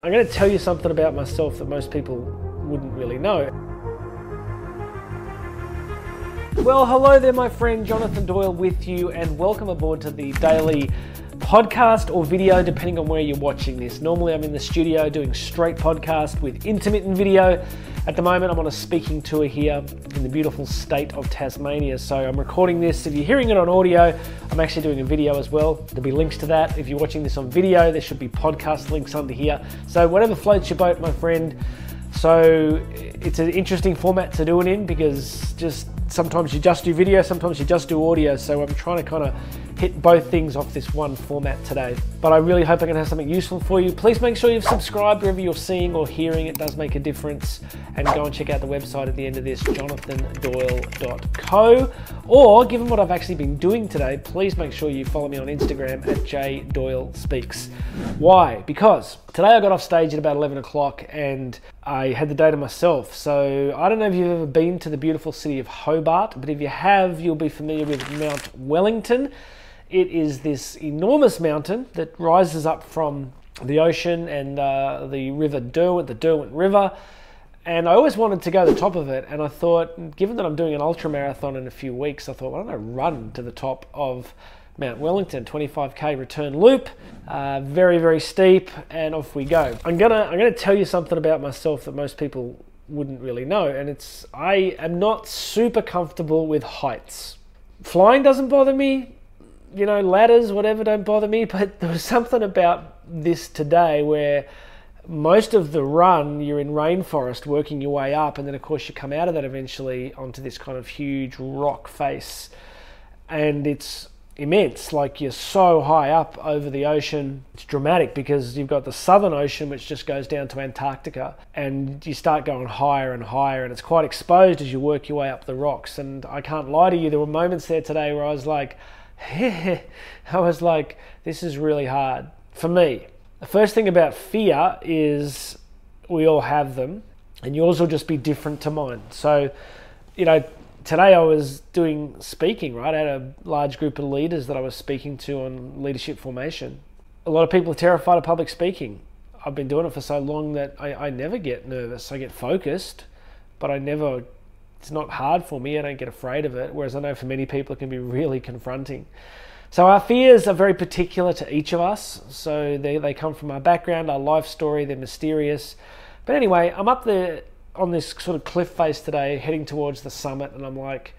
I'm going to tell you something about myself that most people wouldn't really know. Well, hello there, my friend. Jonathan Doyle with you, and welcome aboard to the daily podcast or video, depending on where you're watching this. Normally I'm in the studio doing straight podcast with intermittent video. At the moment I'm on a speaking tour here in the beautiful state of Tasmania, so I'm recording this. If you're hearing it on audio, I'm actually doing a video as well. There'll be links to that. If you're watching this on video, there should be podcast links under here. So whatever floats your boat, my friend. So it's an interesting format to do it in, because sometimes you just do video, sometimes you just do audio. So I'm trying to kind of hit both things off this one format today. But I really hope I can have something useful for you. Please make sure you've subscribed wherever you're seeing or hearing. It does make a difference. And go and check out the website at the end of this, jonathandoyle.co. Or, given what I've actually been doing today, please make sure you follow me on Instagram at jdoylespeaks. Why? Because today I got off stage at about 11 o'clock and I had the day to myself. So I don't know if you've ever been to the beautiful city of Hobart, but if you have, you'll be familiar with Mount Wellington. It is this enormous mountain that rises up from the ocean and the River Derwent, the Derwent River. And I always wanted to go to the top of it. And I thought, given that I'm doing an ultra marathon in a few weeks, I thought, why don't I run to the top of Mount Wellington, 25k return loop, very, very steep, and off we go. I'm gonna tell you something about myself that most people wouldn't really know, and it's I am not super comfortable with heights. Flying doesn't bother me, you know, ladders, whatever, don't bother me, but there was something about this today where most of the run, you're in rainforest working your way up, and then of course you come out of that eventually onto this kind of huge rock face, and it's immense. Like, you're so high up over the ocean. It's dramatic because you've got the Southern Ocean, which just goes down to Antarctica, and you start going higher and higher, and it's quite exposed as you work your way up the rocks. And I can't lie to you, there were moments there today where I was like, this is really hard for me. The first thing about fear is we all have them, and yours will just be different to mine. So, you know, today I was doing speaking, right? I had a large group of leaders that I was speaking to on leadership formation. A lot of people are terrified of public speaking. I've been doing it for so long that I never get nervous. I get focused, but it's not hard for me. I don't get afraid of it. Whereas I know for many people it can be really confronting. So our fears are very particular to each of us. So they come from our background, our life story, they're mysterious. But anyway, I'm up there on this sort of cliff face today, heading towards the summit, and I'm like,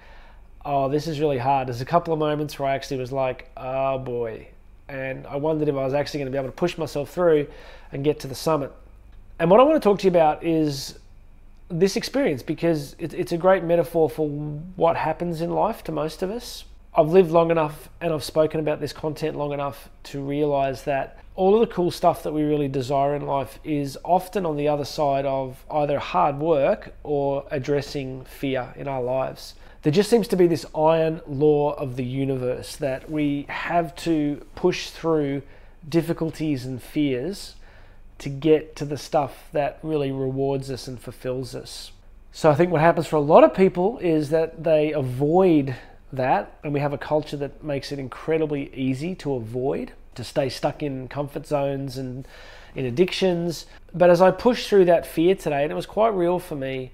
oh, this is really hard. There's a couple of moments where I actually was like, oh boy. And I wondered if I was actually going to be able to push myself through and get to the summit. And what I want to talk to you about is this experience, because it's a great metaphor for what happens in life to most of us. I've lived long enough and I've spoken about this content long enough to realize that all of the cool stuff that we really desire in life is often on the other side of either hard work or addressing fear in our lives. There just seems to be this iron law of the universe that we have to push through difficulties and fears to get to the stuff that really rewards us and fulfills us. So I think what happens for a lot of people is that they avoid that, and we have a culture that makes it incredibly easy to avoid, to stay stuck in comfort zones and in addictions. But as I pushed through that fear today, and it was quite real for me,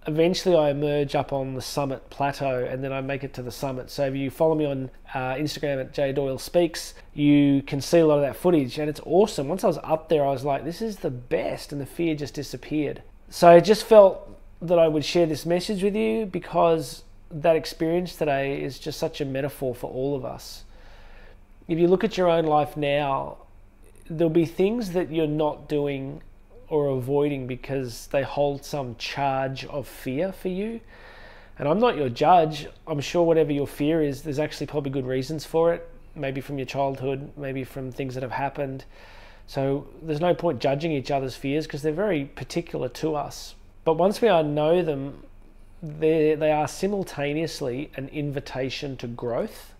eventually I emerge up on the summit plateau, and then I make it to the summit. So if you follow me on Instagram at jdoylespeaks, you can see a lot of that footage, and it's awesome. Once I was up there, I was like, this is the best, and the fear just disappeared. So I just felt that I would share this message with you, because that experience today is just such a metaphor for all of us. If you look at your own life now, there'll be things that you're not doing or avoiding because they hold some charge of fear for you. And I'm not your judge. I'm sure whatever your fear is, there's actually probably good reasons for it. Maybe from your childhood, maybe from things that have happened. So there's no point judging each other's fears because they're very particular to us. But once we know them, they are simultaneously an invitation to growth.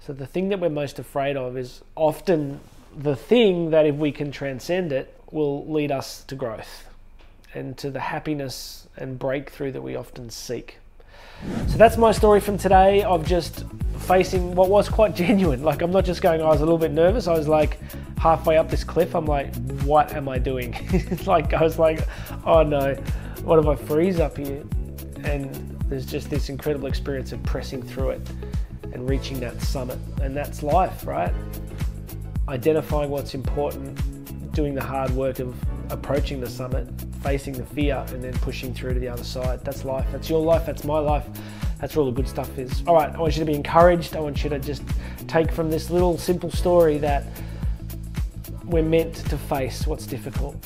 So the thing that we're most afraid of is often the thing that, if we can transcend it, will lead us to growth and to the happiness and breakthrough that we often seek. So that's my story from today of just facing what was quite genuine. Like, I'm not just going, I was a little bit nervous. I was like halfway up this cliff. I'm like, what am I doing? Like, I was like, oh no, what if I freeze up here? And there's just this incredible experience of pressing through it and reaching that summit. And that's life, right? Identifying what's important, doing the hard work of approaching the summit, facing the fear, and then pushing through to the other side. That's life. That's your life. That's my life. That's where all the good stuff is. All right, I want you to be encouraged. I want you to just take from this little simple story that we're meant to face what's difficult,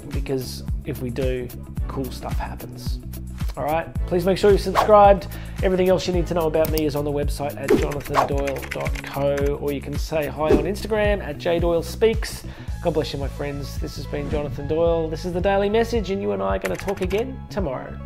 because if we do, cool stuff happens. All right, please make sure you're subscribed. Everything else you need to know about me is on the website at jonathandoyle.co, or you can say hi on Instagram at jdoylespeaks. God bless you, my friends. This has been Jonathan Doyle. This is the Daily Message, and you and I are going to talk again tomorrow.